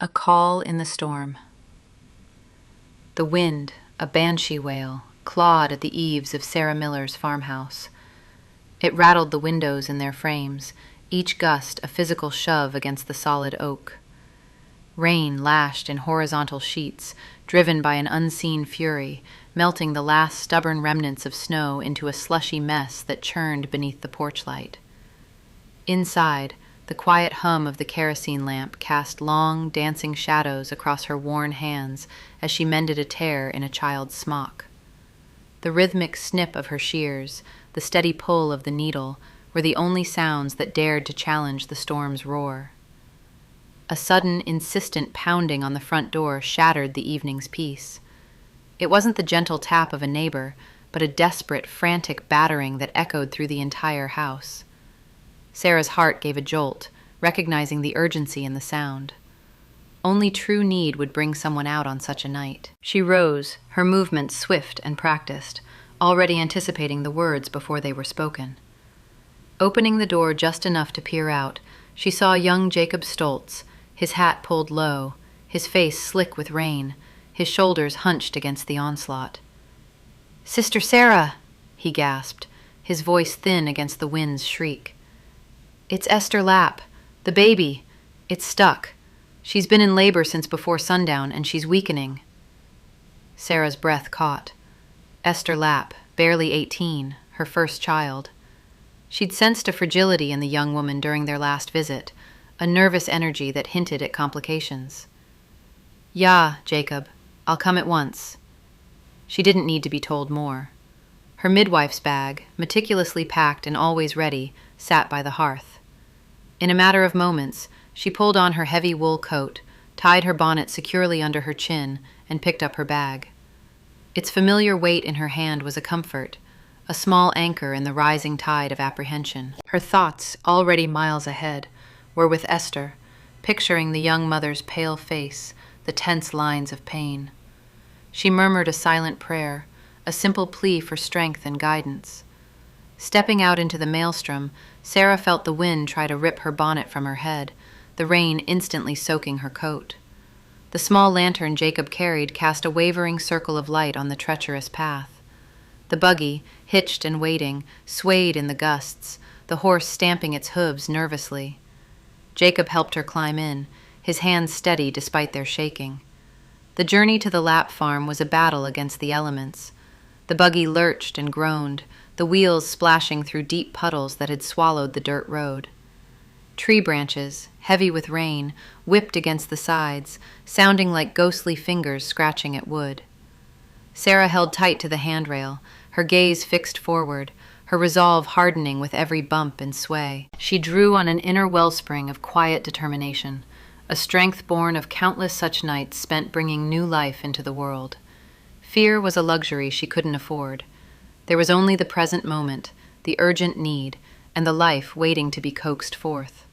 A call in the storm. The wind, a banshee wail, clawed at the eaves of Sarah Miller's farmhouse. It rattled the windows in their frames, each gust a physical shove against the solid oak. Rain lashed in horizontal sheets, driven by an unseen fury, melting the last stubborn remnants of snow into a slushy mess that churned beneath the porch light. Inside, the quiet hum of the kerosene lamp cast long, dancing shadows across her worn hands as she mended a tear in a child's smock. The rhythmic snip of her shears, the steady pull of the needle, were the only sounds that dared to challenge the storm's roar. A sudden, insistent pounding on the front door shattered the evening's peace. It wasn't the gentle tap of a neighbor, but a desperate, frantic battering that echoed through the entire house. Sarah's heart gave a jolt, recognizing the urgency in the sound. Only true need would bring someone out on such a night. She rose, her movements swift and practiced, already anticipating the words before they were spoken. Opening the door just enough to peer out, she saw young Jacob Stoltz, his hat pulled low, his face slick with rain, his shoulders hunched against the onslaught. "Sister Sarah!" he gasped, his voice thin against the wind's shriek. "It's Esther Lapp, the baby. It's stuck. She's been in labor since before sundown, and she's weakening." Sarah's breath caught. Esther Lapp, barely 18, her first child. She'd sensed a fragility in the young woman during their last visit, a nervous energy that hinted at complications. "Yeah, Jacob, I'll come at once." She didn't need to be told more. Her midwife's bag, meticulously packed and always ready, sat by the hearth. In a matter of moments, she pulled on her heavy wool coat, tied her bonnet securely under her chin, and picked up her bag. Its familiar weight in her hand was a comfort, a small anchor in the rising tide of apprehension. Her thoughts, already miles ahead, were with Esther, picturing the young mother's pale face, the tense lines of pain. She murmured a silent prayer, a simple plea for strength and guidance. Stepping out into the maelstrom, Sarah felt the wind try to rip her bonnet from her head, the rain instantly soaking her coat. The small lantern Jacob carried cast a wavering circle of light on the treacherous path. The buggy, hitched and waiting, swayed in the gusts, the horse stamping its hooves nervously. Jacob helped her climb in, his hands steady despite their shaking. The journey to the Lapp farm was a battle against the elements. The buggy lurched and groaned, the wheels splashing through deep puddles that had swallowed the dirt road. Tree branches, heavy with rain, whipped against the sides, sounding like ghostly fingers scratching at wood. Sarah held tight to the handrail, her gaze fixed forward, her resolve hardening with every bump and sway. She drew on an inner wellspring of quiet determination, a strength born of countless such nights spent bringing new life into the world. Fear was a luxury she couldn't afford. There was only the present moment, the urgent need, and the life waiting to be coaxed forth.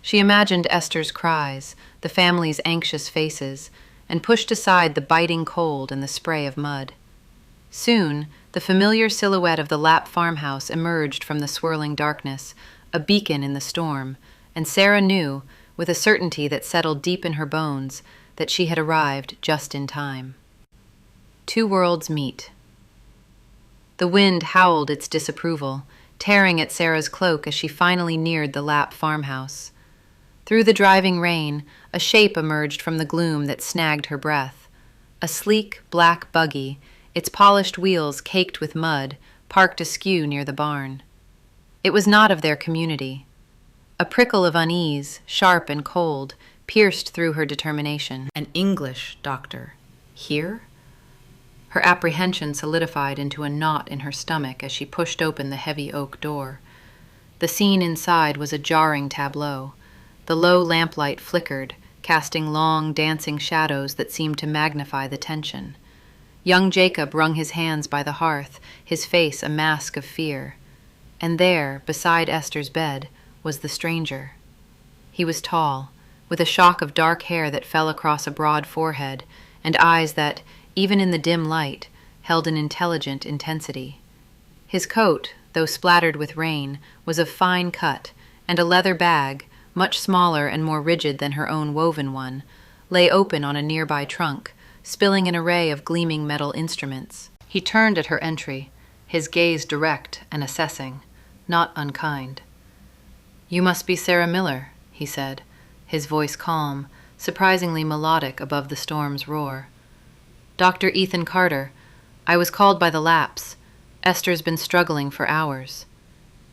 She imagined Esther's cries, the family's anxious faces, and pushed aside the biting cold and the spray of mud. Soon, the familiar silhouette of the Lapp farmhouse emerged from the swirling darkness, a beacon in the storm, and Sarah knew, with a certainty that settled deep in her bones, that she had arrived just in time. Two worlds meet. The wind howled its disapproval, tearing at Sarah's cloak as she finally neared the Lapp farmhouse. Through the driving rain, a shape emerged from the gloom that snagged her breath. A sleek, black buggy, its polished wheels caked with mud, parked askew near the barn. It was not of their community. A prickle of unease, sharp and cold, pierced through her determination. An English doctor. Here? Her apprehension solidified into a knot in her stomach as she pushed open the heavy oak door. The scene inside was a jarring tableau. The low lamplight flickered, casting long, dancing shadows that seemed to magnify the tension. Young Jacob wrung his hands by the hearth, his face a mask of fear. And there, beside Esther's bed, was the stranger. He was tall, with a shock of dark hair that fell across a broad forehead, and eyes that, even in the dim light, held an intelligent intensity. His coat, though splattered with rain, was of fine cut, and a leather bag, much smaller and more rigid than her own woven one, lay open on a nearby trunk, spilling an array of gleaming metal instruments. He turned at her entry, his gaze direct and assessing, not unkind. "You must be Sarah Miller," he said, his voice calm, surprisingly melodic above the storm's roar. "Dr. Ethan Carter. I was called by the Lapps. Esther's been struggling for hours."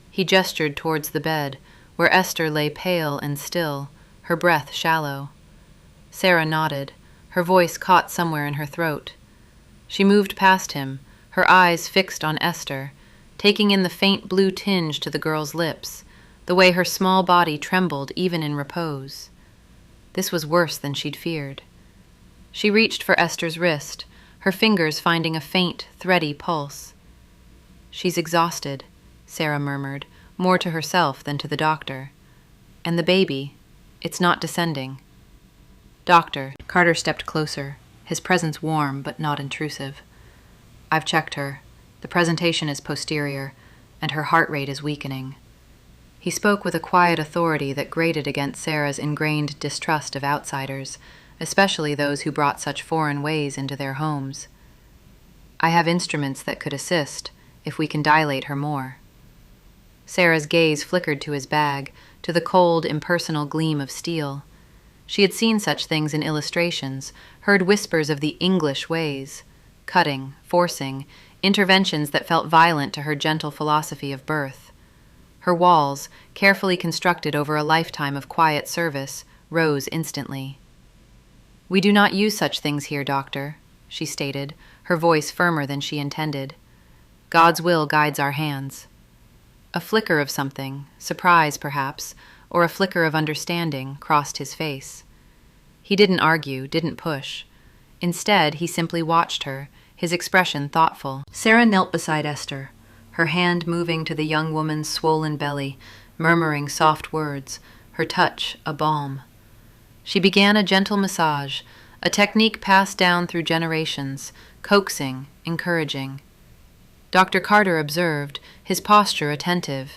He gestured towards the bed, where Esther lay pale and still, her breath shallow. Sarah nodded, her voice caught somewhere in her throat. She moved past him, her eyes fixed on Esther, taking in the faint blue tinge to the girl's lips, the way her small body trembled even in repose. This was worse than she'd feared. She reached for Esther's wrist, her fingers finding a faint, thready pulse. "She's exhausted," Sarah murmured, more to herself than to the doctor. "And the baby, it's not descending." "Doctor," Carter stepped closer, his presence warm but not intrusive. "I've checked her. The presentation is posterior, and her heart rate is weakening." He spoke with a quiet authority that grated against Sarah's ingrained distrust of outsiders, especially those who brought such foreign ways into their homes. "I have instruments that could assist, if we can dilate her more." Sarah's gaze flickered to his bag, to the cold, impersonal gleam of steel. She had seen such things in illustrations, heard whispers of the English ways, cutting, forcing, interventions that felt violent to her gentle philosophy of birth. Her walls, carefully constructed over a lifetime of quiet service, rose instantly. "We do not use such things here, Doctor," she stated, her voice firmer than she intended. "God's will guides our hands." A flicker of something, surprise perhaps, or a flicker of understanding, crossed his face. He didn't argue, didn't push. Instead, he simply watched her, his expression thoughtful. Sarah knelt beside Esther, her hand moving to the young woman's swollen belly, murmuring soft words, her touch a balm. She began a gentle massage, a technique passed down through generations, coaxing, encouraging. Dr. Carter observed, his posture attentive.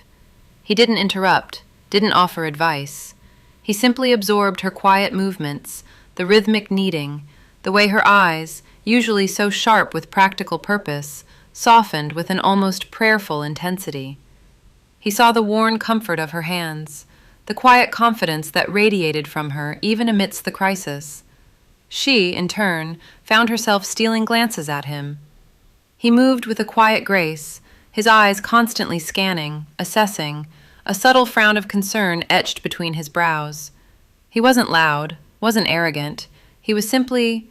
He didn't interrupt, didn't offer advice. He simply absorbed her quiet movements, the rhythmic kneading, the way her eyes, usually so sharp with practical purpose, softened with an almost prayerful intensity. He saw the worn comfort of her hands, the quiet confidence that radiated from her even amidst the crisis. She, in turn, found herself stealing glances at him. He moved with a quiet grace, his eyes constantly scanning, assessing, a subtle frown of concern etched between his brows. He wasn't loud, wasn't arrogant. He was simply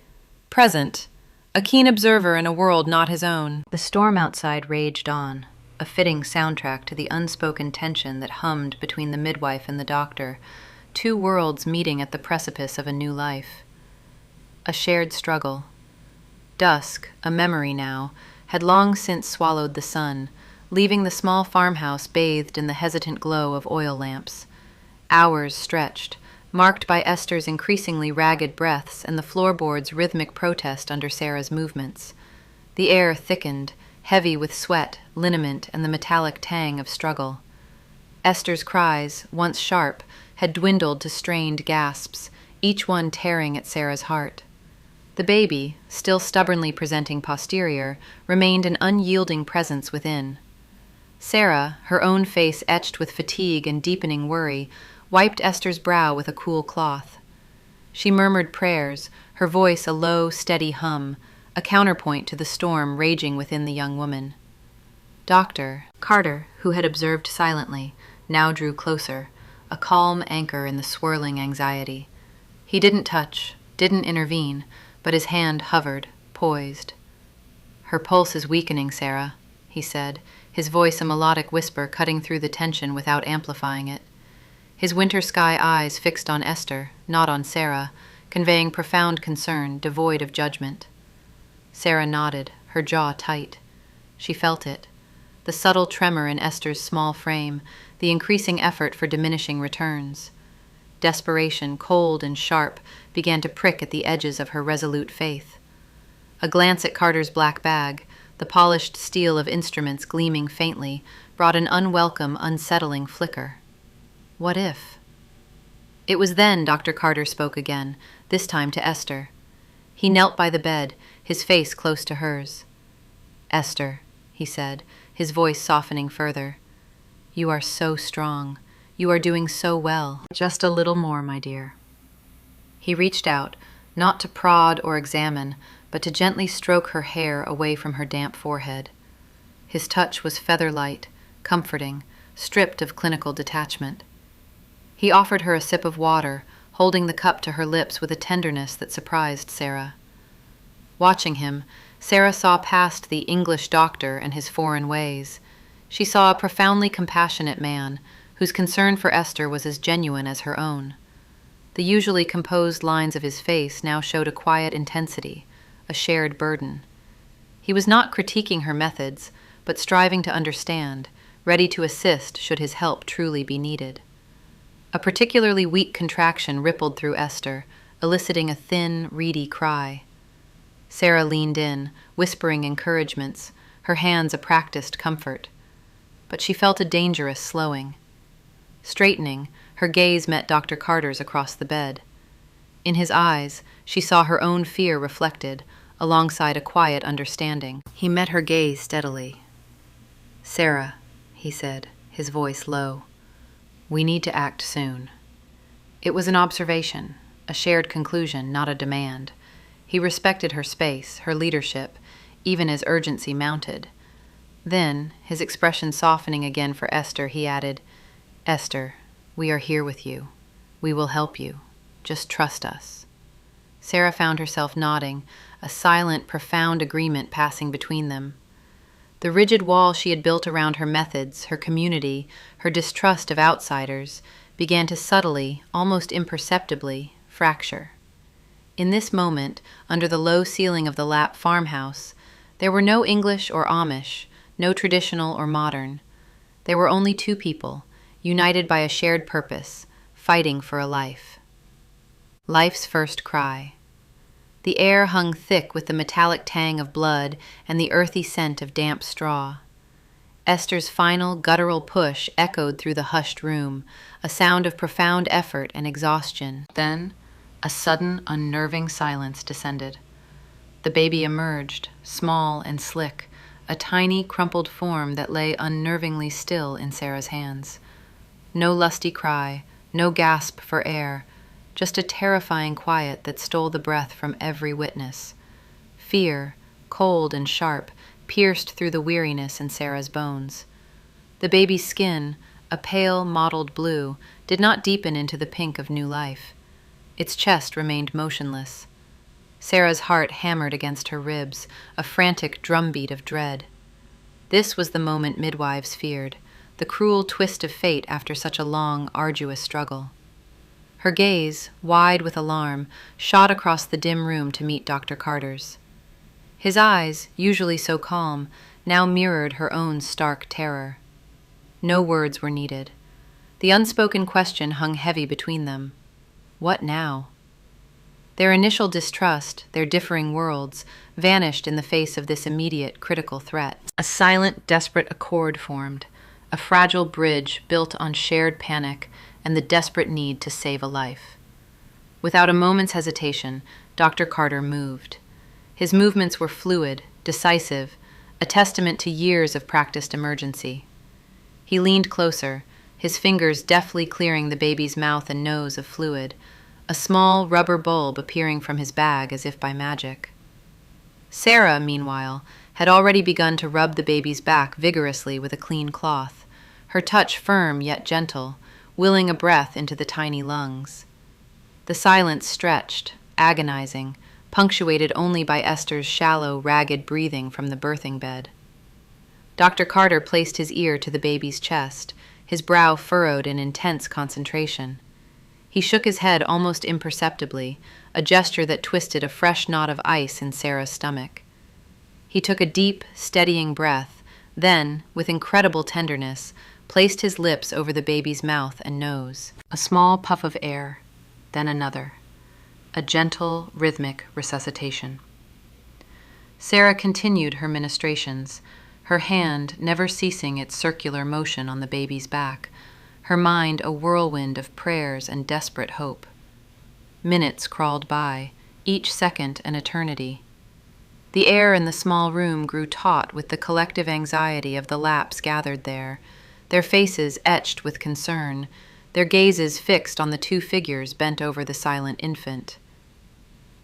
present, a keen observer in a world not his own. The storm outside raged on, a fitting soundtrack to the unspoken tension that hummed between the midwife and the doctor, two worlds meeting at the precipice of a new life. A shared struggle. Dusk, a memory now, had long since swallowed the sun, leaving the small farmhouse bathed in the hesitant glow of oil lamps. Hours stretched, marked by Esther's increasingly ragged breaths and the floorboard's rhythmic protest under Sarah's movements. The air thickened, heavy with sweat, liniment, and the metallic tang of struggle. Esther's cries, once sharp, had dwindled to strained gasps, each one tearing at Sarah's heart. The baby, still stubbornly presenting posterior, remained an unyielding presence within. Sarah, her own face etched with fatigue and deepening worry, wiped Esther's brow with a cool cloth. She murmured prayers, her voice a low, steady hum, a counterpoint to the storm raging within the young woman. Dr. Carter, who had observed silently, now drew closer, a calm anchor in the swirling anxiety. He didn't touch, didn't intervene, but his hand hovered, poised. "Her pulse is weakening, Sarah," he said, his voice a melodic whisper cutting through the tension without amplifying it. His winter sky eyes fixed on Esther, not on Sarah, conveying profound concern, devoid of judgment. Sarah nodded, her jaw tight. She felt it. The subtle tremor in Esther's small frame, the increasing effort for diminishing returns. Desperation, cold and sharp, began to prick at the edges of her resolute faith. A glance at Carter's black bag, the polished steel of instruments gleaming faintly, brought an unwelcome, unsettling flicker. What if? It was then Dr. Carter spoke again, this time to Esther. He knelt by the bed, his face close to hers. "Esther," he said, his voice softening further, "you are so strong. You are doing so well. Just a little more, my dear." He reached out, not to prod or examine, but to gently stroke her hair away from her damp forehead. His touch was feather-light, comforting, stripped of clinical detachment. He offered her a sip of water, holding the cup to her lips with a tenderness that surprised Sarah. Watching him, Sarah saw past the English doctor and his foreign ways. She saw a profoundly compassionate man, whose concern for Esther was as genuine as her own. The usually composed lines of his face now showed a quiet intensity, a shared burden. He was not critiquing her methods, but striving to understand, ready to assist should his help truly be needed. A particularly weak contraction rippled through Esther, eliciting a thin, reedy cry. Sarah leaned in, whispering encouragements, her hands a practiced comfort. But she felt a dangerous slowing. Straightening, her gaze met Dr. Carter's across the bed. In his eyes, she saw her own fear reflected, alongside a quiet understanding. He met her gaze steadily. "Sarah," he said, his voice low, "we need to act soon." It was an observation, a shared conclusion, not a demand. He respected her space, her leadership, even as urgency mounted. Then, his expression softening again for Esther, he added, "Esther, we are here with you. We will help you. Just trust us." Sarah found herself nodding, a silent, profound agreement passing between them. The rigid wall she had built around her methods, her community, her distrust of outsiders, began to subtly, almost imperceptibly, fracture. In this moment, under the low ceiling of the Lapp farmhouse, there were no English or Amish, no traditional or modern. There were only two people, united by a shared purpose, fighting for a life. Life's first cry. The air hung thick with the metallic tang of blood and the earthy scent of damp straw. Esther's final guttural push echoed through the hushed room, a sound of profound effort and exhaustion. Then, a sudden, unnerving silence descended. The baby emerged, small and slick, a tiny, crumpled form that lay unnervingly still in Sarah's hands. No lusty cry, no gasp for air, just a terrifying quiet that stole the breath from every witness. Fear, cold and sharp, pierced through the weariness in Sarah's bones. The baby's skin, a pale, mottled blue, did not deepen into the pink of new life. Its chest remained motionless. Sarah's heart hammered against her ribs, a frantic drumbeat of dread. This was the moment midwives feared, the cruel twist of fate after such a long, arduous struggle. Her gaze, wide with alarm, shot across the dim room to meet Dr. Carter's. His eyes, usually so calm, now mirrored her own stark terror. No words were needed. The unspoken question hung heavy between them. What now? Their initial distrust, their differing worlds, vanished in the face of this immediate, critical threat. A silent, desperate accord formed, a fragile bridge built on shared panic and the desperate need to save a life. Without a moment's hesitation, Dr. Carter moved. His movements were fluid, decisive, a testament to years of practiced emergency. He leaned closer, his fingers deftly clearing the baby's mouth and nose of fluid, a small rubber bulb appearing from his bag as if by magic. Sarah, meanwhile, had already begun to rub the baby's back vigorously with a clean cloth, her touch firm yet gentle, willing a breath into the tiny lungs. The silence stretched, agonizing, punctuated only by Esther's shallow, ragged breathing from the birthing bed. Dr. Carter placed his ear to the baby's chest, his brow furrowed in intense concentration. He shook his head almost imperceptibly, a gesture that twisted a fresh knot of ice in Sarah's stomach. He took a deep, steadying breath, then, with incredible tenderness, placed his lips over the baby's mouth and nose. A small puff of air, then another. A gentle, rhythmic resuscitation. Sarah continued her ministrations, her hand never ceasing its circular motion on the baby's back, her mind a whirlwind of prayers and desperate hope. Minutes crawled by, each second an eternity. The air in the small room grew taut with the collective anxiety of the lapse gathered there, their faces etched with concern, their gazes fixed on the two figures bent over the silent infant.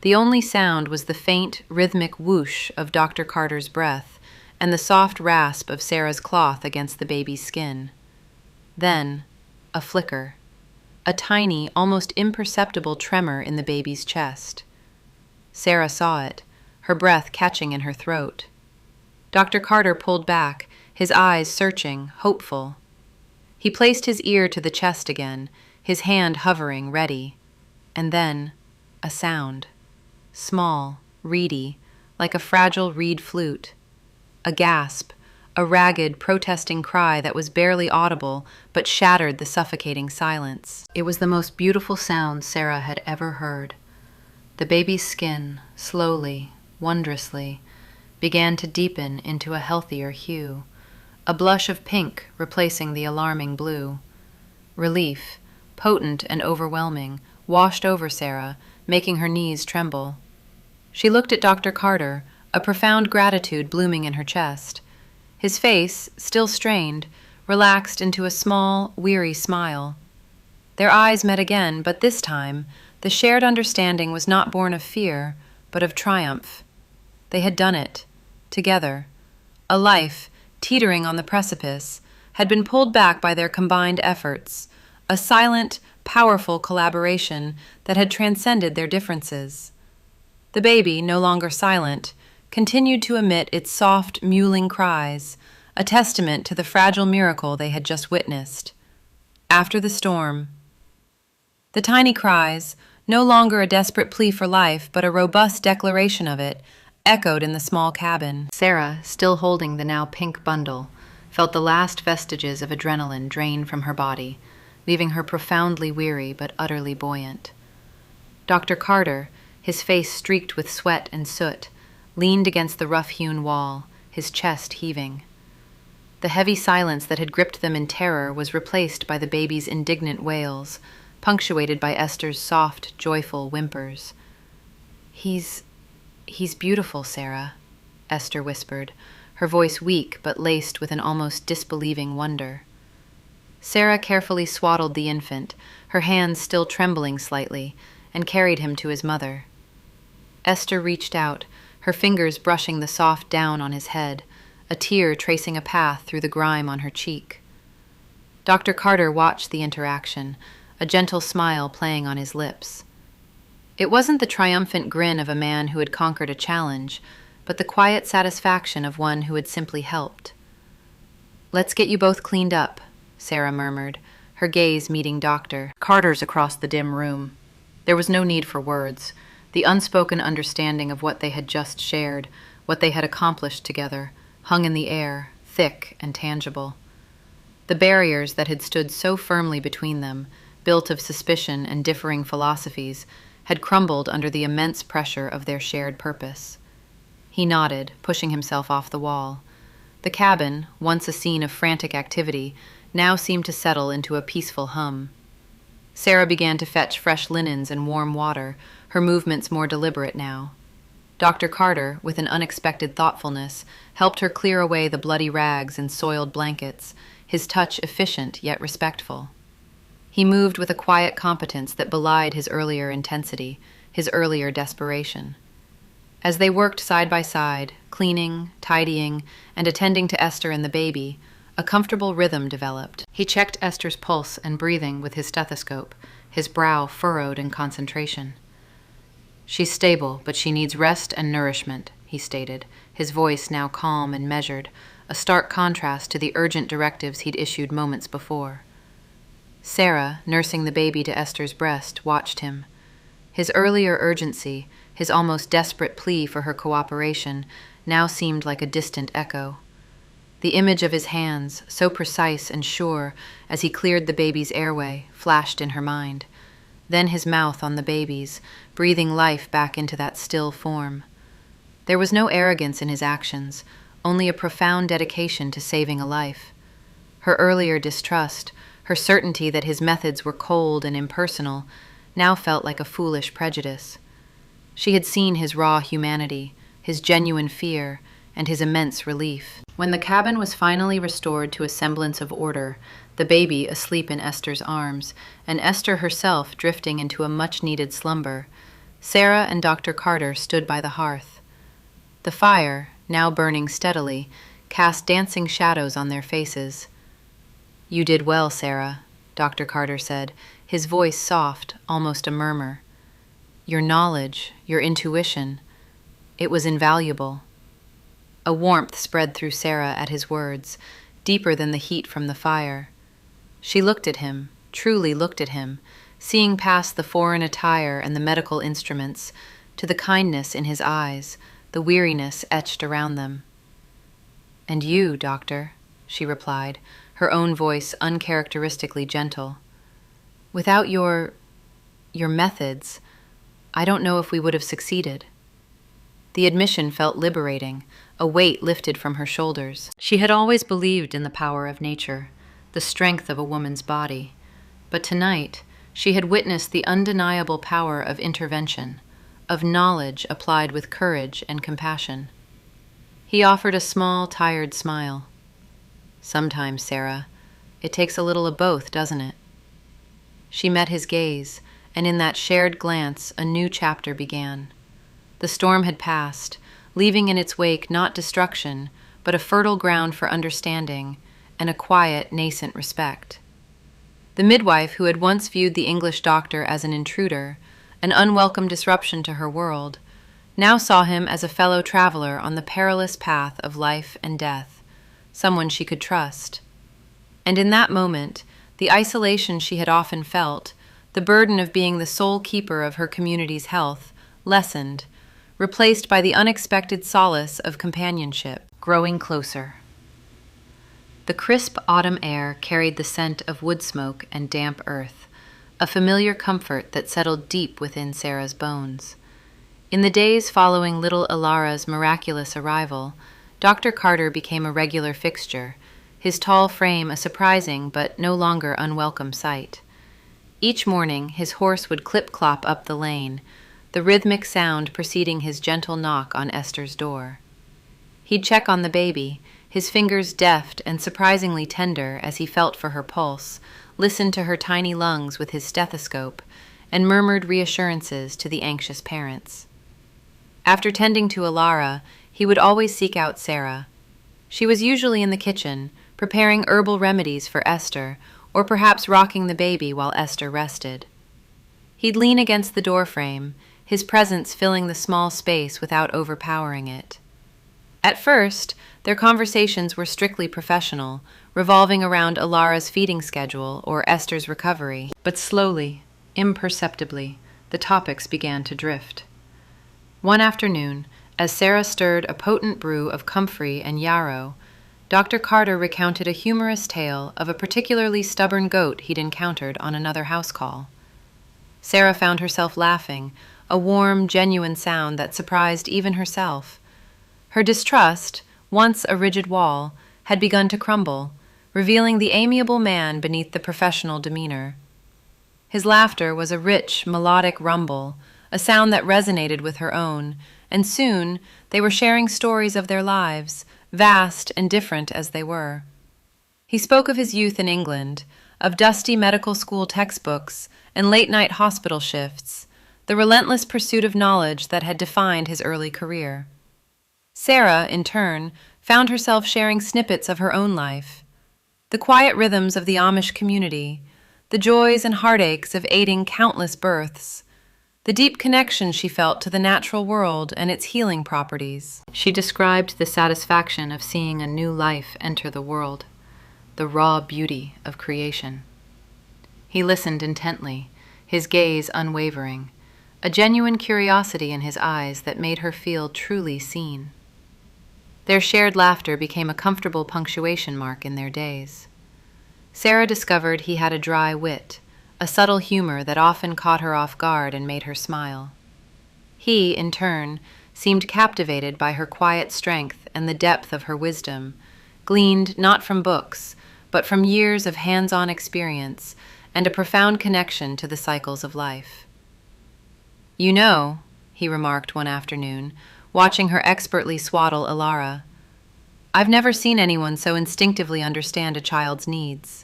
The only sound was the faint, rhythmic whoosh of Dr. Carter's breath and the soft rasp of Sarah's cloth against the baby's skin. Then, a flicker, a tiny, almost imperceptible tremor in the baby's chest. Sarah saw it, her breath catching in her throat. Dr. Carter pulled back, his eyes searching, hopeful. He placed his ear to the chest again, his hand hovering, ready. And then, a sound. Small, reedy, like a fragile reed flute. A gasp, a ragged, protesting cry that was barely audible but shattered the suffocating silence. It was the most beautiful sound Sarah had ever heard. The baby's skin, slowly, wondrously, began to deepen into a healthier hue, a blush of pink replacing the alarming blue. Relief, potent and overwhelming, washed over Sarah, making her knees tremble. She looked at Dr. Carter, a profound gratitude blooming in her chest. His face, still strained, relaxed into a small, weary smile. Their eyes met again, but this time, the shared understanding was not born of fear, but of triumph. They had done it, together. A life, teetering on the precipice, had been pulled back by their combined efforts, a silent, powerful collaboration that had transcended their differences. The baby, no longer silent, continued to emit its soft, mewling cries, a testament to the fragile miracle they had just witnessed. After the storm, the tiny cries, no longer a desperate plea for life, but a robust declaration of it, echoed in the small cabin. Sarah, still holding the now pink bundle, felt the last vestiges of adrenaline drain from her body, leaving her profoundly weary but utterly buoyant. Dr. Carter, his face streaked with sweat and soot, leaned against the rough-hewn wall, his chest heaving. The heavy silence that had gripped them in terror was replaced by the baby's indignant wails, punctuated by Esther's soft, joyful whimpers. He's beautiful, Sarah," Esther whispered, her voice weak but laced with an almost disbelieving wonder. Sarah carefully swaddled the infant, her hands still trembling slightly, and carried him to his mother. Esther reached out, her fingers brushing the soft down on his head, a tear tracing a path through the grime on her cheek. Dr. Carter watched the interaction, a gentle smile playing on his lips. It wasn't the triumphant grin of a man who had conquered a challenge, but the quiet satisfaction of one who had simply helped. "Let's get you both cleaned up," Sarah murmured, her gaze meeting Dr. Carter's across the dim room. There was no need for words. The unspoken understanding of what they had just shared, what they had accomplished together, hung in the air, thick and tangible. The barriers that had stood so firmly between them, built of suspicion and differing philosophies, had crumbled under the immense pressure of their shared purpose. He nodded, pushing himself off the wall. The cabin, once a scene of frantic activity, now seemed to settle into a peaceful hum. Sarah began to fetch fresh linens and warm water, her movements more deliberate now. Dr. Carter, with an unexpected thoughtfulness, helped her clear away the bloody rags and soiled blankets, his touch efficient yet respectful. He moved with a quiet competence that belied his earlier intensity, his earlier desperation. As they worked side by side, cleaning, tidying, and attending to Esther and the baby, a comfortable rhythm developed. He checked Esther's pulse and breathing with his stethoscope, his brow furrowed in concentration. "She's stable, but she needs rest and nourishment," he stated, his voice now calm and measured, a stark contrast to the urgent directives he'd issued moments before. Sarah, nursing the baby to Esther's breast, watched him. His earlier urgency, his almost desperate plea for her cooperation, now seemed like a distant echo. The image of his hands, so precise and sure, as he cleared the baby's airway, flashed in her mind. Then his mouth on the baby's, breathing life back into that still form. There was no arrogance in his actions, only a profound dedication to saving a life. Her earlier distrust, Her certainty that his methods were cold and impersonal now felt like a foolish prejudice. She had seen his raw humanity, his genuine fear, and his immense relief. When the cabin was finally restored to a semblance of order, the baby asleep in Esther's arms, and Esther herself drifting into a much-needed slumber, Sarah and Dr. Carter stood by the hearth. The fire, now burning steadily, cast dancing shadows on their faces. "You did well, Sarah," Dr. Carter said, his voice soft, almost a murmur. "Your knowledge, your intuition, it was invaluable." A warmth spread through Sarah at his words, deeper than the heat from the fire. She looked at him, truly looked at him, seeing past the foreign attire and the medical instruments, to the kindness in his eyes, the weariness etched around them. "And you, doctor," she replied, her own voice uncharacteristically gentle. "Without your methods, I don't know if we would have succeeded." The admission felt liberating, a weight lifted from her shoulders. She had always believed in the power of nature, the strength of a woman's body, but tonight she had witnessed the undeniable power of intervention, of knowledge applied with courage and compassion. He offered a small, tired smile. "Sometimes, Sarah, it takes a little of both, doesn't it?" She met his gaze, and in that shared glance a new chapter began. The storm had passed, leaving in its wake not destruction, but a fertile ground for understanding and a quiet, nascent respect. The midwife, who had once viewed the English doctor as an intruder, an unwelcome disruption to her world, now saw him as a fellow traveler on the perilous path of life and death, someone she could trust. And in that moment, the isolation she had often felt, the burden of being the sole keeper of her community's health, lessened, replaced by the unexpected solace of companionship, growing closer. The crisp autumn air carried the scent of wood smoke and damp earth, a familiar comfort that settled deep within Sarah's bones. In the days following little Ilara's miraculous arrival, Dr. Carter became a regular fixture, his tall frame a surprising but no longer unwelcome sight. Each morning his horse would clip-clop up the lane, the rhythmic sound preceding his gentle knock on Esther's door. He'd check on the baby, his fingers deft and surprisingly tender as he felt for her pulse, listened to her tiny lungs with his stethoscope, and murmured reassurances to the anxious parents. After tending to Ilara, he would always seek out Sarah. She was usually in the kitchen, preparing herbal remedies for Esther, or perhaps rocking the baby while Esther rested. He'd lean against the doorframe, his presence filling the small space without overpowering it. At first, their conversations were strictly professional, revolving around Ilara's feeding schedule or Esther's recovery, but slowly, imperceptibly, the topics began to drift. One afternoon, as Sarah stirred a potent brew of comfrey and yarrow, Dr. Carter recounted a humorous tale of a particularly stubborn goat he'd encountered on another house call. Sarah found herself laughing, a warm, genuine sound that surprised even herself. Her distrust, once a rigid wall, had begun to crumble, revealing the amiable man beneath the professional demeanor. His laughter was a rich, melodic rumble, a sound that resonated with her own, and soon they were sharing stories of their lives, vast and different as they were. He spoke of his youth in England, of dusty medical school textbooks and late-night hospital shifts, the relentless pursuit of knowledge that had defined his early career. Sarah, in turn, found herself sharing snippets of her own life. The quiet rhythms of the Amish community, the joys and heartaches of aiding countless births, the deep connection she felt to the natural world and its healing properties. She described the satisfaction of seeing a new life enter the world, the raw beauty of creation. He listened intently, his gaze unwavering, a genuine curiosity in his eyes that made her feel truly seen. Their shared laughter became a comfortable punctuation mark in their days. Sarah discovered he had a dry wit, a subtle humor that often caught her off guard and made her smile. He, in turn, seemed captivated by her quiet strength and the depth of her wisdom, gleaned not from books, but from years of hands-on experience and a profound connection to the cycles of life. "You know," he remarked one afternoon, watching her expertly swaddle Alara, "I've never seen anyone so instinctively understand a child's needs."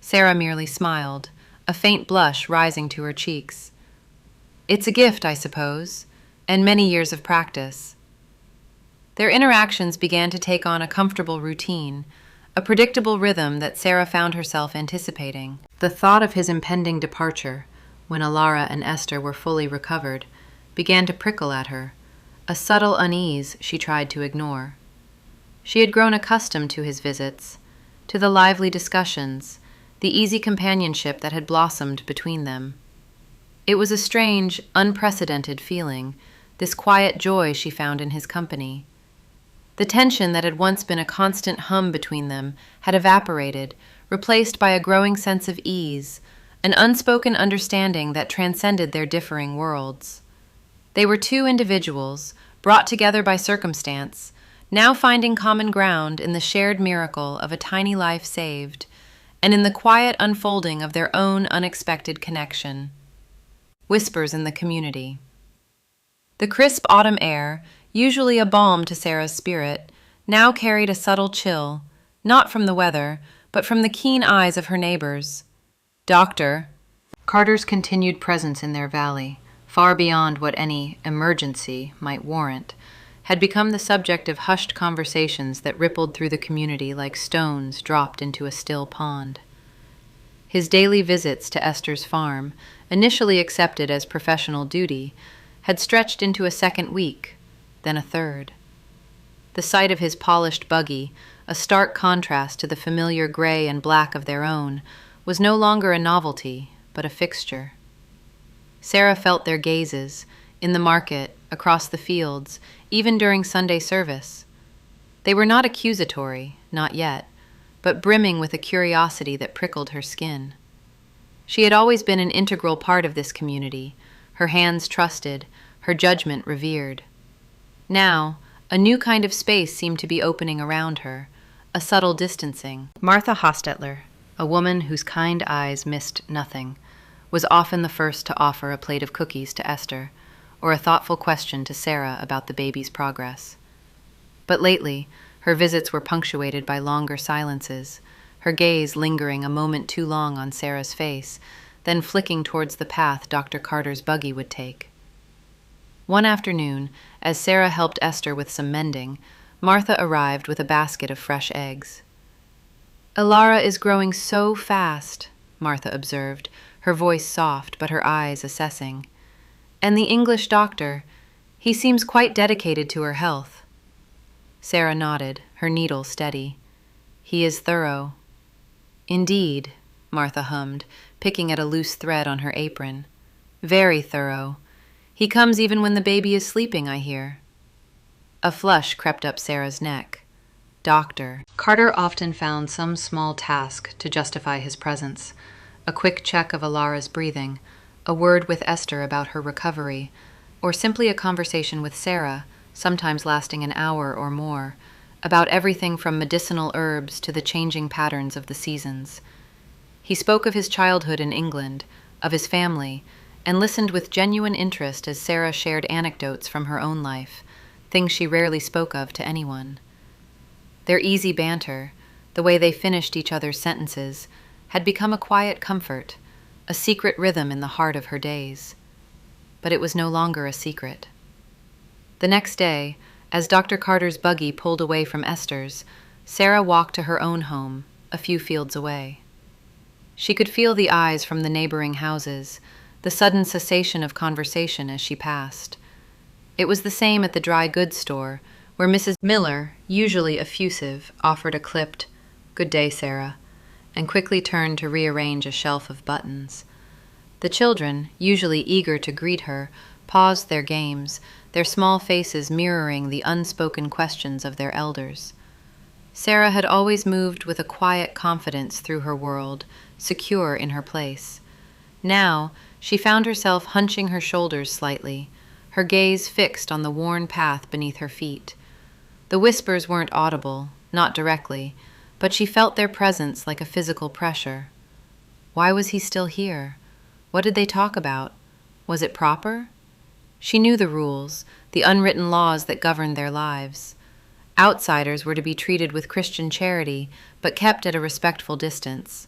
Sarah merely smiled, a faint blush rising to her cheeks. "It's a gift, I suppose, and many years of practice." Their interactions began to take on a comfortable routine, a predictable rhythm that Sarah found herself anticipating. The thought of his impending departure, when Alara and Esther were fully recovered, began to prickle at her, a subtle unease she tried to ignore. She had grown accustomed to his visits, to the lively discussions, the easy companionship that had blossomed between them. It was a strange, unprecedented feeling, this quiet joy she found in his company. The tension that had once been a constant hum between them had evaporated, replaced by a growing sense of ease, an unspoken understanding that transcended their differing worlds. They were two individuals, brought together by circumstance, now finding common ground in the shared miracle of a tiny life saved, and in the quiet unfolding of their own unexpected connection. Whispers in the community. The crisp autumn air, usually a balm to Sarah's spirit, now carried a subtle chill, not from the weather, but from the keen eyes of her neighbors. Doctor Carter's continued presence in their valley, far beyond what any emergency might warrant, had become the subject of hushed conversations that rippled through the community like stones dropped into a still pond. His daily visits to Esther's farm, initially accepted as professional duty, had stretched into a second week, then a third. The sight of his polished buggy, a stark contrast to the familiar gray and black of their own, was no longer a novelty, but a fixture. Sarah felt their gazes, in the market, across the fields, even during Sunday service. They were not accusatory, not yet, but brimming with a curiosity that prickled her skin. She had always been an integral part of this community, her hands trusted, her judgment revered. Now, a new kind of space seemed to be opening around her, a subtle distancing. Martha Hostetler, a woman whose kind eyes missed nothing, was often the first to offer a plate of cookies to Esther, or a thoughtful question to Sarah about the baby's progress. But lately, her visits were punctuated by longer silences, her gaze lingering a moment too long on Sarah's face, then flicking towards the path Dr. Carter's buggy would take. One afternoon, as Sarah helped Esther with some mending, Martha arrived with a basket of fresh eggs. "Alara is growing so fast," Martha observed, her voice soft but her eyes assessing. "And the English doctor, he seems quite dedicated to her health." Sarah nodded, her needle steady. "He is thorough." "Indeed," Martha hummed, picking at a loose thread on her apron. "Very thorough. He comes even when the baby is sleeping, I hear." A flush crept up Sarah's neck. Doctor. Carter often found some small task to justify his presence. A quick check of Alara's breathing, a word with Esther about her recovery, or simply a conversation with Sarah, sometimes lasting an hour or more, about everything from medicinal herbs to the changing patterns of the seasons. He spoke of his childhood in England, of his family, and listened with genuine interest as Sarah shared anecdotes from her own life, things she rarely spoke of to anyone. Their easy banter, the way they finished each other's sentences, had become a quiet comfort, a secret rhythm in the heart of her days. But it was no longer a secret. The next day, as Dr. Carter's buggy pulled away from Esther's, Sarah walked to her own home, a few fields away. She could feel the eyes from the neighboring houses, the sudden cessation of conversation as she passed. It was the same at the dry goods store, where Mrs. Miller, usually effusive, offered a clipped, "Good day, Sarah," and quickly turned to rearrange a shelf of buttons. The children, usually eager to greet her, paused their games, their small faces mirroring the unspoken questions of their elders. Sarah had always moved with a quiet confidence through her world, secure in her place. Now, she found herself hunching her shoulders slightly, her gaze fixed on the worn path beneath her feet. The whispers weren't audible, not directly, but she felt their presence like a physical pressure. Why was he still here? What did they talk about? Was it proper? She knew the rules, the unwritten laws that governed their lives. Outsiders were to be treated with Christian charity, but kept at a respectful distance.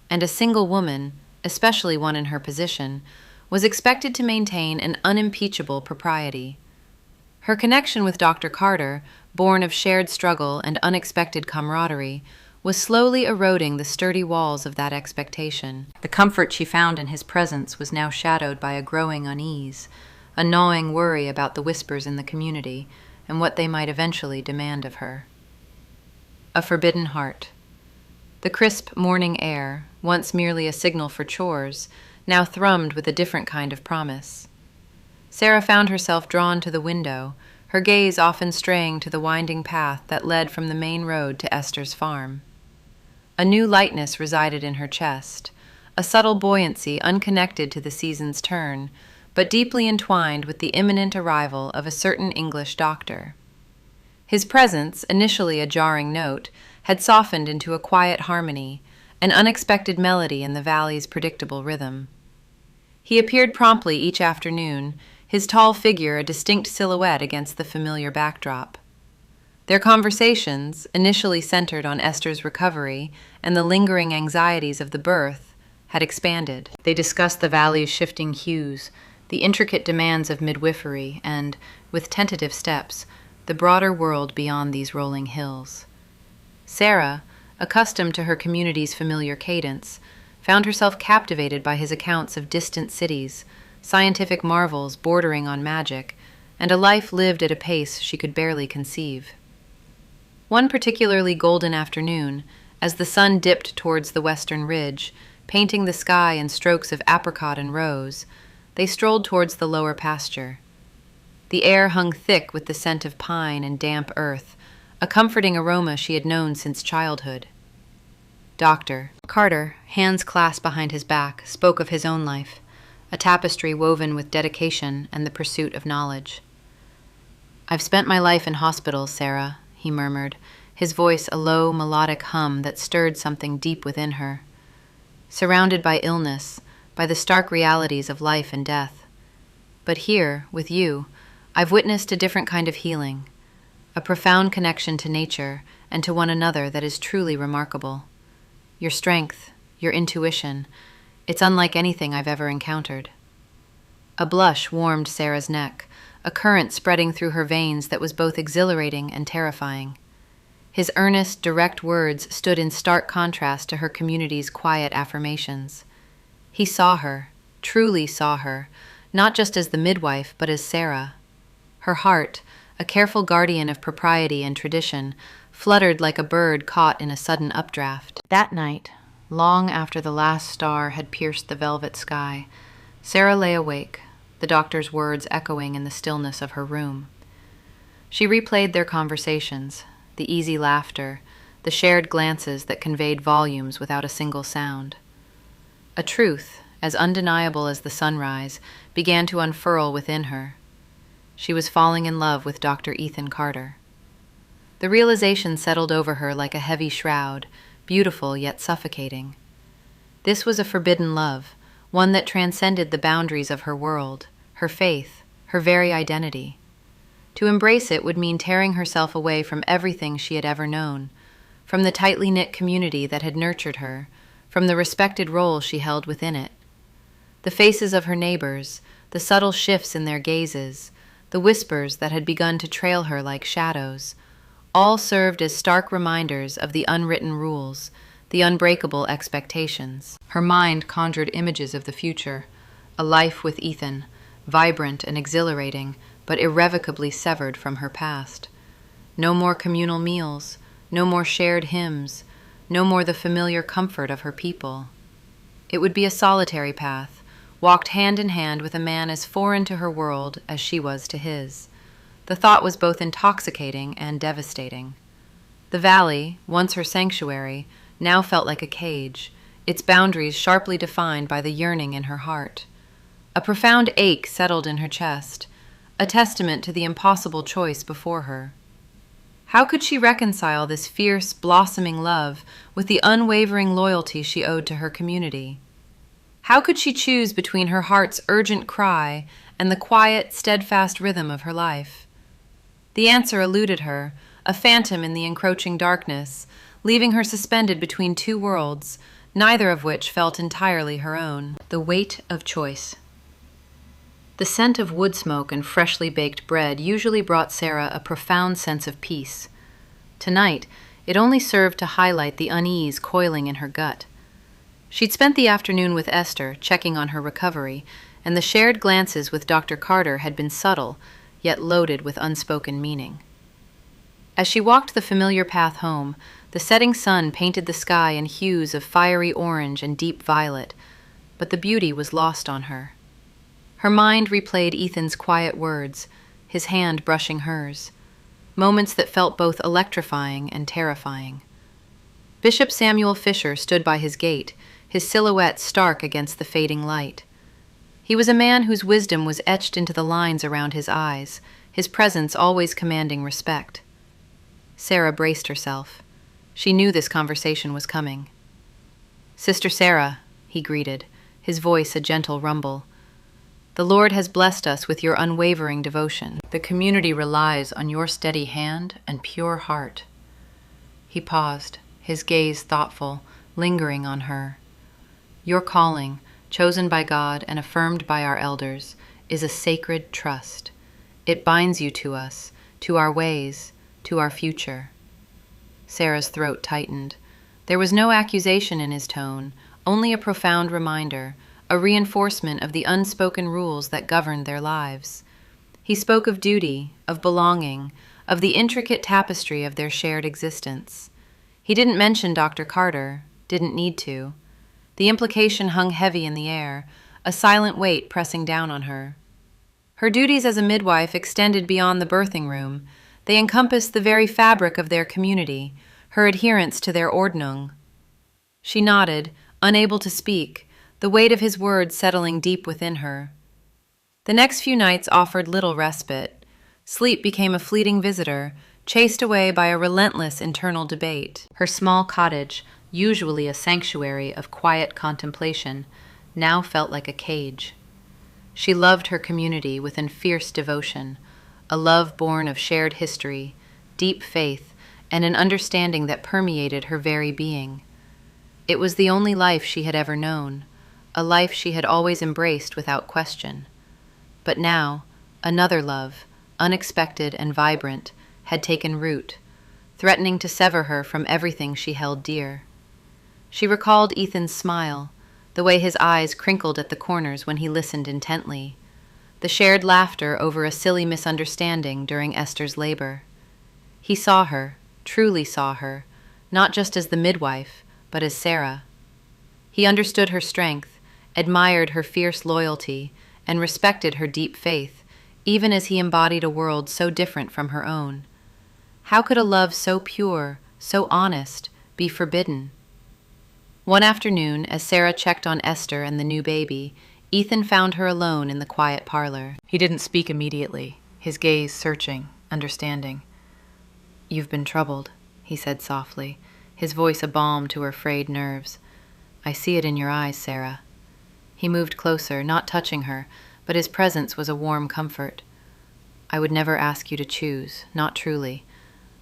And a single woman, especially one in her position, was expected to maintain an unimpeachable propriety. Her connection with Dr. Carter, born of shared struggle and unexpected camaraderie, was slowly eroding the sturdy walls of that expectation. The comfort she found in his presence was now shadowed by a growing unease, a gnawing worry about the whispers in the community and what they might eventually demand of her. A forbidden heart. The crisp morning air, once merely a signal for chores, now thrummed with a different kind of promise. Sarah found herself drawn to the window, her gaze often straying to the winding path that led from the main road to Esther's farm. A new lightness resided in her chest, a subtle buoyancy unconnected to the season's turn, but deeply entwined with the imminent arrival of a certain English doctor. His presence, initially a jarring note, had softened into a quiet harmony, an unexpected melody in the valley's predictable rhythm. He appeared promptly each afternoon, his tall figure a distinct silhouette against the familiar backdrop. Their conversations, initially centered on Esther's recovery and the lingering anxieties of the birth, had expanded. They discussed the valley's shifting hues, the intricate demands of midwifery, and, with tentative steps, the broader world beyond these rolling hills. Sarah, accustomed to her community's familiar cadence, found herself captivated by his accounts of distant cities, scientific marvels bordering on magic, and a life lived at a pace she could barely conceive. One particularly golden afternoon, as the sun dipped towards the western ridge, painting the sky in strokes of apricot and rose, they strolled towards the lower pasture. The air hung thick with the scent of pine and damp earth, a comforting aroma she had known since childhood. Dr. Carter, hands clasped behind his back, spoke of his own life, a tapestry woven with dedication and the pursuit of knowledge. "I've spent my life in hospitals, Sarah," he murmured, his voice a low, melodic hum that stirred something deep within her. "Surrounded by illness, by the stark realities of life and death. But here, with you, I've witnessed a different kind of healing, a profound connection to nature and to one another that is truly remarkable. Your strength, your intuition, it's unlike anything I've ever encountered." A blush warmed Sarah's neck, a current spreading through her veins that was both exhilarating and terrifying. His earnest, direct words stood in stark contrast to her community's quiet affirmations. He saw her, truly saw her, not just as the midwife, but as Sarah. Her heart, a careful guardian of propriety and tradition, fluttered like a bird caught in a sudden updraft. That night, long after the last star had pierced the velvet sky, Sarah lay awake, the doctor's words echoing in the stillness of her room. She replayed their conversations, the easy laughter, the shared glances that conveyed volumes without a single sound. A truth, as undeniable as the sunrise, began to unfurl within her. She was falling in love with Dr. Ethan Carter. The realization settled over her like a heavy shroud, beautiful yet suffocating. This was a forbidden love, one that transcended the boundaries of her world, her faith, her very identity. To embrace it would mean tearing herself away from everything she had ever known, from the tightly knit community that had nurtured her, from the respected role she held within it. The faces of her neighbors, the subtle shifts in their gazes, the whispers that had begun to trail her like shadows, all served as stark reminders of the unwritten rules, the unbreakable expectations. Her mind conjured images of the future, a life with Ethan, vibrant and exhilarating, but irrevocably severed from her past. No more communal meals, no more shared hymns, no more the familiar comfort of her people. It would be a solitary path, walked hand in hand with a man as foreign to her world as she was to his. The thought was both intoxicating and devastating. The valley, once her sanctuary, now felt like a cage, its boundaries sharply defined by the yearning in her heart. A profound ache settled in her chest, a testament to the impossible choice before her. How could she reconcile this fierce, blossoming love with the unwavering loyalty she owed to her community? How could she choose between her heart's urgent cry and the quiet, steadfast rhythm of her life? The answer eluded her, a phantom in the encroaching darkness, leaving her suspended between two worlds, neither of which felt entirely her own. The weight of choice. The scent of wood smoke and freshly baked bread usually brought Sarah a profound sense of peace. Tonight, it only served to highlight the unease coiling in her gut. She'd spent the afternoon with Esther, checking on her recovery, and the shared glances with Dr. Carter had been subtle, yet loaded with unspoken meaning. As she walked the familiar path home, the setting sun painted the sky in hues of fiery orange and deep violet, but the beauty was lost on her. Her mind replayed Ethan's quiet words, his hand brushing hers, moments that felt both electrifying and terrifying. Bishop Samuel Fisher stood by his gate, his silhouette stark against the fading light. He was a man whose wisdom was etched into the lines around his eyes, his presence always commanding respect. Sarah braced herself. She knew this conversation was coming. "Sister Sarah," he greeted, his voice a gentle rumble. "The Lord has blessed us with your unwavering devotion. The community relies on your steady hand and pure heart." He paused, his gaze thoughtful, lingering on her. "Your calling, chosen by God and affirmed by our elders, is a sacred trust. It binds you to us, to our ways, to our future." Sarah's throat tightened. There was no accusation in his tone, only a profound reminder, a reinforcement of the unspoken rules that governed their lives. He spoke of duty, of belonging, of the intricate tapestry of their shared existence. He didn't mention Dr. Carter, didn't need to. The implication hung heavy in the air, a silent weight pressing down on her. Her duties as a midwife extended beyond the birthing room. They encompassed the very fabric of their community, her adherence to their ordnung. She nodded, unable to speak, the weight of his words settling deep within her. The next few nights offered little respite. Sleep became a fleeting visitor, chased away by a relentless internal debate. Her small cottage, usually a sanctuary of quiet contemplation, now felt like a cage. She loved her community with fierce devotion, a love born of shared history, deep faith, and an understanding that permeated her very being. It was the only life she had ever known, a life she had always embraced without question. But now, another love, unexpected and vibrant, had taken root, threatening to sever her from everything she held dear. She recalled Ethan's smile, the way his eyes crinkled at the corners when he listened intently, the shared laughter over a silly misunderstanding during Esther's labor. He saw her, truly saw her, not just as the midwife, but as Sarah. He understood her strength, admired her fierce loyalty, and respected her deep faith, even as he embodied a world so different from her own. How could a love so pure, so honest, be forbidden? One afternoon, as Sarah checked on Esther and the new baby, Ethan found her alone in the quiet parlor. He didn't speak immediately, his gaze searching, understanding. "You've been troubled," he said softly, his voice a balm to her frayed nerves. "I see it in your eyes, Sarah." He moved closer, not touching her, but his presence was a warm comfort. "I would never ask you to choose, not truly.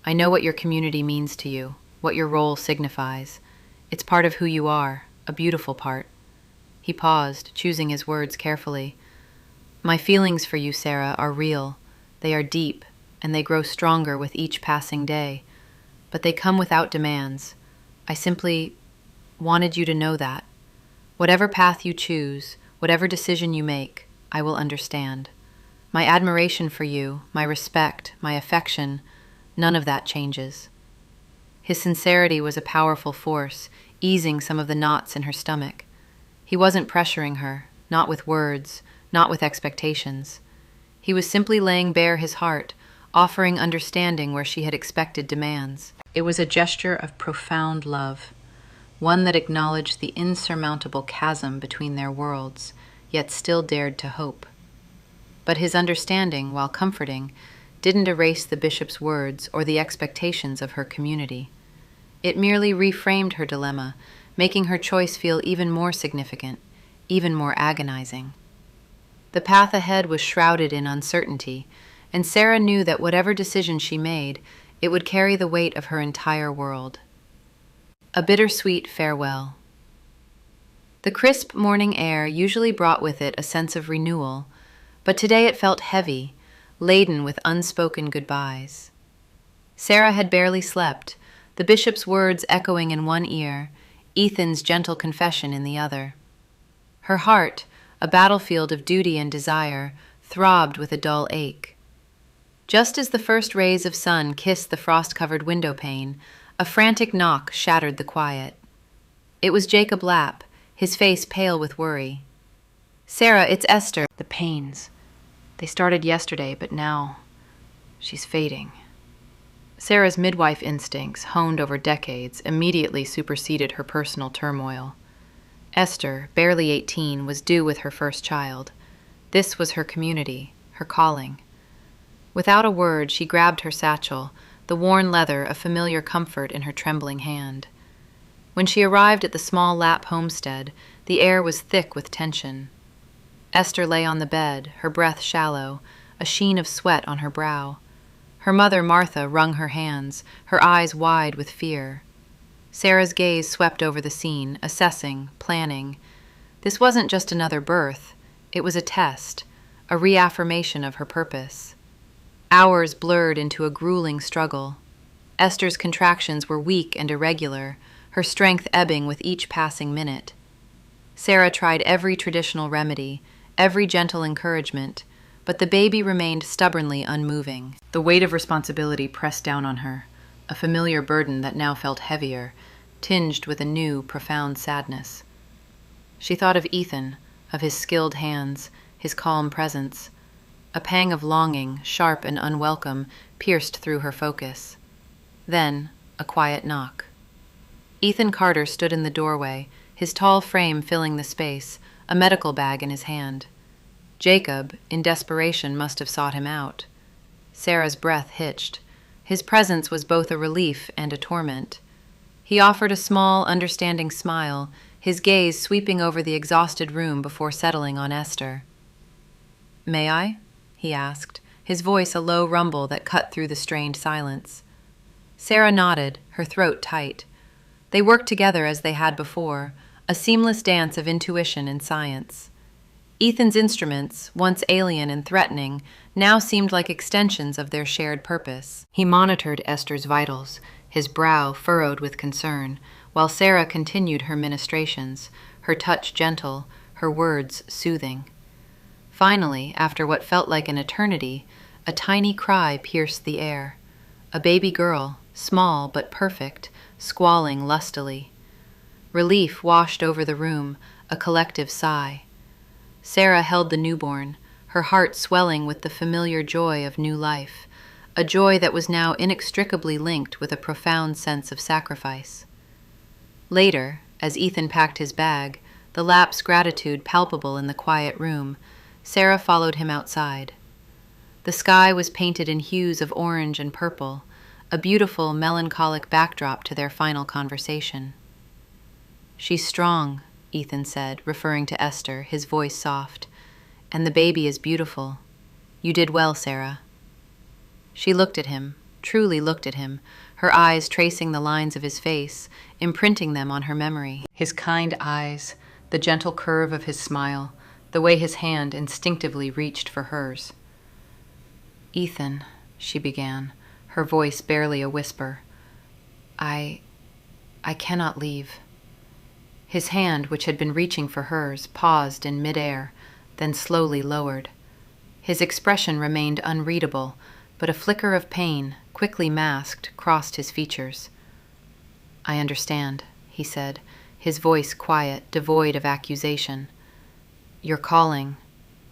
I know what your community means to you, what your role signifies. It's part of who you are, a beautiful part." He paused, choosing his words carefully. "My feelings for you, Sarah, are real. They are deep, and they grow stronger with each passing day. But they come without demands. I simply wanted you to know that. Whatever path you choose, whatever decision you make, I will understand. My admiration for you, my respect, my affection, none of that changes." His sincerity was a powerful force, easing some of the knots in her stomach. He wasn't pressuring her, not with words, not with expectations. He was simply laying bare his heart, offering understanding where she had expected demands. It was a gesture of profound love, one that acknowledged the insurmountable chasm between their worlds, yet still dared to hope. But his understanding, while comforting, didn't erase the bishop's words or the expectations of her community. It merely reframed her dilemma, making her choice feel even more significant, even more agonizing. The path ahead was shrouded in uncertainty, and Sarah knew that whatever decision she made, it would carry the weight of her entire world. A bittersweet farewell. The crisp morning air usually brought with it a sense of renewal, but today it felt heavy, laden with unspoken goodbyes. Sarah had barely slept, the bishop's words echoing in one ear, Ethan's gentle confession in the other. Her heart, a battlefield of duty and desire, throbbed with a dull ache. Just as the first rays of sun kissed the frost-covered window pane, a frantic knock shattered the quiet. It was Jacob Lapp, his face pale with worry. "Sarah, it's Esther." "The pains. They started yesterday, but now she's fading." Sarah's midwife instincts, honed over decades, immediately superseded her personal turmoil. Esther, barely 18, was due with her first child. This was her community, her calling. Without a word, she grabbed her satchel, the worn leather a familiar comfort in her trembling hand. When she arrived at the small Lapp homestead, the air was thick with tension. Esther lay on the bed, her breath shallow, a sheen of sweat on her brow. Her mother, Martha, wrung her hands, her eyes wide with fear. Sarah's gaze swept over the scene, assessing, planning. This wasn't just another birth. It was a test, a reaffirmation of her purpose. Hours blurred into a grueling struggle. Esther's contractions were weak and irregular, her strength ebbing with each passing minute. Sarah tried every traditional remedy, every gentle encouragement, but the baby remained stubbornly unmoving. The weight of responsibility pressed down on her, a familiar burden that now felt heavier, tinged with a new, profound sadness. She thought of Ethan, of his skilled hands, his calm presence. A pang of longing, sharp and unwelcome, pierced through her focus. Then, a quiet knock. Ethan Carter stood in the doorway, his tall frame filling the space, a medical bag in his hand. Jacob, in desperation, must have sought him out. Sarah's breath hitched. His presence was both a relief and a torment. He offered a small, understanding smile, his gaze sweeping over the exhausted room before settling on Esther. "May I?" he asked, his voice a low rumble that cut through the strained silence. Sarah nodded, her throat tight. They worked together as they had before, a seamless dance of intuition and science. Ethan's instruments, once alien and threatening, now seemed like extensions of their shared purpose. He monitored Esther's vitals, his brow furrowed with concern, while Sarah continued her ministrations, her touch gentle, her words soothing. Finally, after what felt like an eternity, a tiny cry pierced the air. A baby girl, small but perfect, squalling lustily. Relief washed over the room, a collective sigh. Sarah held the newborn, her heart swelling with the familiar joy of new life, a joy that was now inextricably linked with a profound sense of sacrifice. Later, as Ethan packed his bag, the Lapp's gratitude palpable in the quiet room, Sarah followed him outside. The sky was painted in hues of orange and purple, a beautiful, melancholic backdrop to their final conversation. "She's strong," Ethan said, referring to Esther, his voice soft. "And the baby is beautiful. You did well, Sarah." She looked at him, truly looked at him, her eyes tracing the lines of his face, imprinting them on her memory. His kind eyes, the gentle curve of his smile, the way his hand instinctively reached for hers. "Ethan," she began, her voice barely a whisper, I cannot leave." His hand, which had been reaching for hers, paused in midair, then slowly lowered. His expression remained unreadable, but a flicker of pain, quickly masked, crossed his features. "I understand," he said, his voice quiet, devoid of accusation. "Your calling,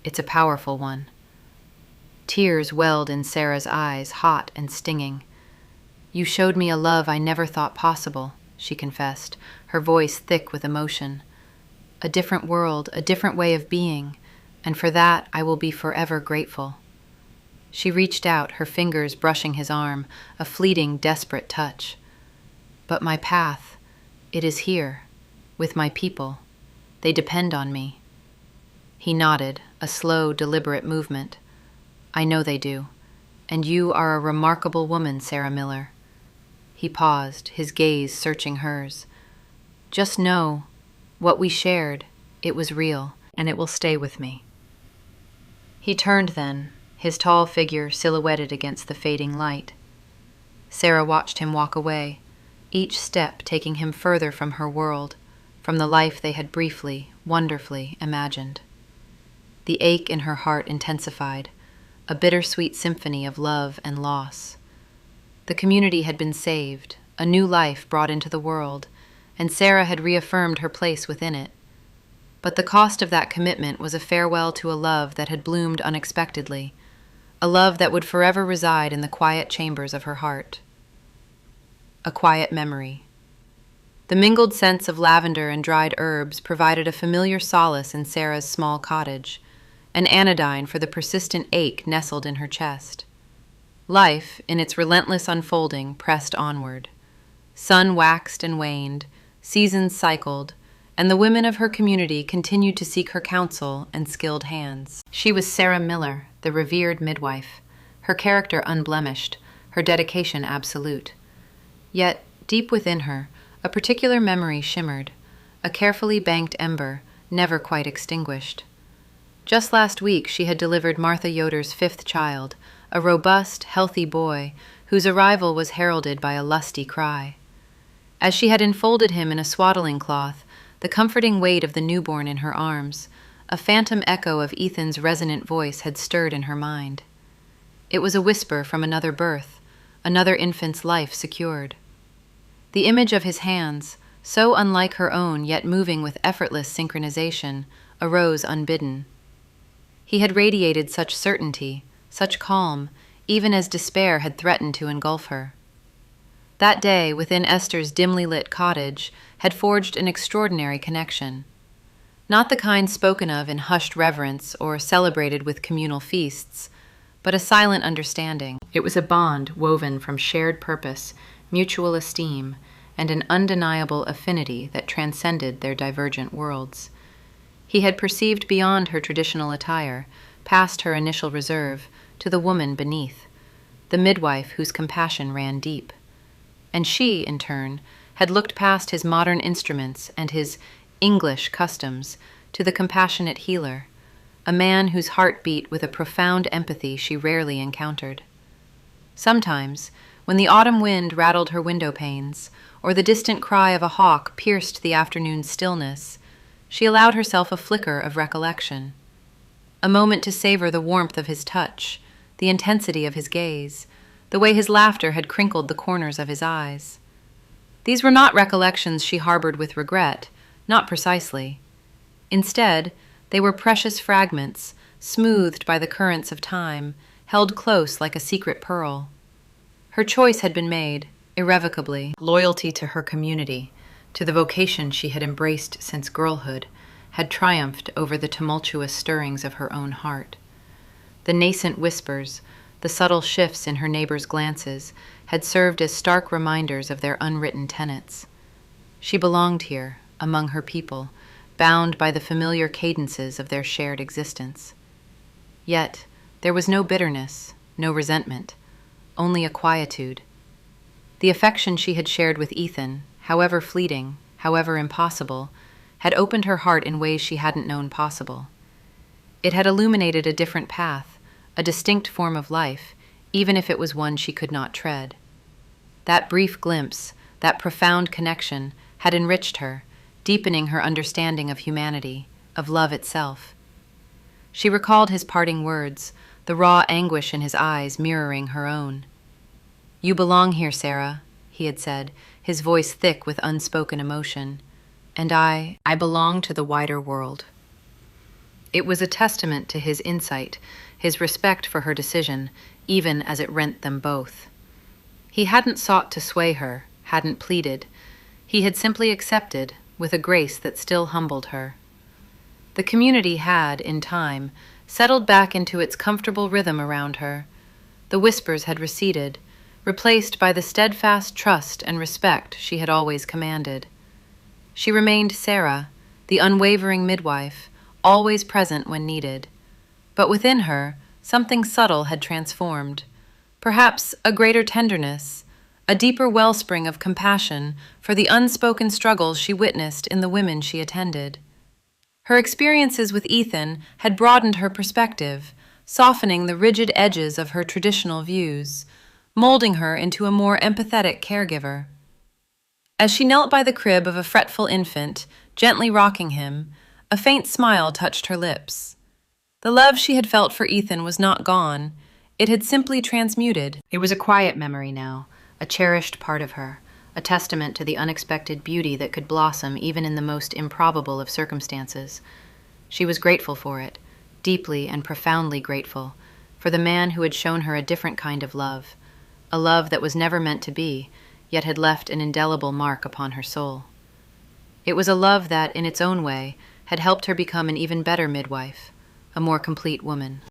it's a powerful one." Tears welled in Sarah's eyes, hot and stinging. "You showed me a love I never thought possible," she confessed, her voice thick with emotion. "A different world, a different way of being, and for that I will be forever grateful." She reached out, her fingers brushing his arm, a fleeting, desperate touch. "But my path, it is here, with my people. They depend on me." He nodded, a slow, deliberate movement. "I know they do. And you are a remarkable woman, Sarah Miller." He paused, his gaze searching hers. "Just know, what we shared, it was real, and it will stay with me." He turned then, his tall figure silhouetted against the fading light. Sarah watched him walk away, each step taking him further from her world, from the life they had briefly, wonderfully imagined. The ache in her heart intensified, a bittersweet symphony of love and loss. The community had been saved, a new life brought into the world, and Sarah had reaffirmed her place within it. But the cost of that commitment was a farewell to a love that had bloomed unexpectedly, a love that would forever reside in the quiet chambers of her heart. A quiet memory. The mingled scents of lavender and dried herbs provided a familiar solace in Sarah's small cottage, an anodyne for the persistent ache nestled in her chest. Life, in its relentless unfolding, pressed onward. Sun waxed and waned, seasons cycled, and the women of her community continued to seek her counsel and skilled hands. She was Sarah Miller, the revered midwife, her character unblemished, her dedication absolute. Yet, deep within her, a particular memory shimmered, a carefully banked ember, never quite extinguished. Just last week she had delivered Martha Yoder's fifth child, a robust, healthy boy whose arrival was heralded by a lusty cry. As she had enfolded him in a swaddling cloth, the comforting weight of the newborn in her arms, a phantom echo of Ethan's resonant voice had stirred in her mind. It was a whisper from another birth, another infant's life secured. The image of his hands, so unlike her own yet moving with effortless synchronization, arose unbidden. He had radiated such certainty, such calm, even as despair had threatened to engulf her. That day, within Esther's dimly lit cottage, had forged an extraordinary connection. Not the kind spoken of in hushed reverence or celebrated with communal feasts, but a silent understanding. It was a bond woven from shared purpose, mutual esteem, and an undeniable affinity that transcended their divergent worlds. He had perceived beyond her traditional attire, past her initial reserve, to the woman beneath, the midwife whose compassion ran deep. And she, in turn, had looked past his modern instruments and his English customs to the compassionate healer, a man whose heart beat with a profound empathy she rarely encountered. Sometimes, when the autumn wind rattled her window panes, or the distant cry of a hawk pierced the afternoon stillness, she allowed herself a flicker of recollection, a moment to savor the warmth of his touch, the intensity of his gaze, the way his laughter had crinkled the corners of his eyes. These were not recollections she harbored with regret, not precisely. Instead, they were precious fragments, smoothed by the currents of time, held close like a secret pearl. Her choice had been made, irrevocably. Loyalty to her community, to the vocation she had embraced since girlhood, had triumphed over the tumultuous stirrings of her own heart. The nascent whispers, the subtle shifts in her neighbors' glances, had served as stark reminders of their unwritten tenets. She belonged here, among her people, bound by the familiar cadences of their shared existence. Yet, there was no bitterness, no resentment, only a quietude. The affection she had shared with Ethan, however fleeting, however impossible, had opened her heart in ways she hadn't known possible. It had illuminated a different path, a distinct form of life, even if it was one she could not tread. That brief glimpse, that profound connection, had enriched her, deepening her understanding of humanity, of love itself. She recalled his parting words, the raw anguish in his eyes mirroring her own. "You belong here, Sarah," he had said, his voice thick with unspoken emotion. "And I belong to the wider world." It was a testament to his insight, his respect for her decision, even as it rent them both. He hadn't sought to sway her, hadn't pleaded. He had simply accepted, with a grace that still humbled her. The community had, in time, settled back into its comfortable rhythm around her, The whispers had receded, replaced by the steadfast trust and respect she had always commanded. She remained Sarah, the unwavering midwife, always present when needed. But within her, something subtle had transformed. Perhaps a greater tenderness, a deeper wellspring of compassion for the unspoken struggles she witnessed in the women she attended. Her experiences with Ethan had broadened her perspective, softening the rigid edges of her traditional views, molding her into a more empathetic caregiver. As she knelt by the crib of a fretful infant, gently rocking him, a faint smile touched her lips. The love she had felt for Ethan was not gone. It had simply transmuted. It was a quiet memory now, a cherished part of her, a testament to the unexpected beauty that could blossom even in the most improbable of circumstances. She was grateful for it, deeply and profoundly grateful, for the man who had shown her a different kind of love, a love that was never meant to be, yet had left an indelible mark upon her soul. It was a love that, in its own way, had helped her become an even better midwife, a more complete woman.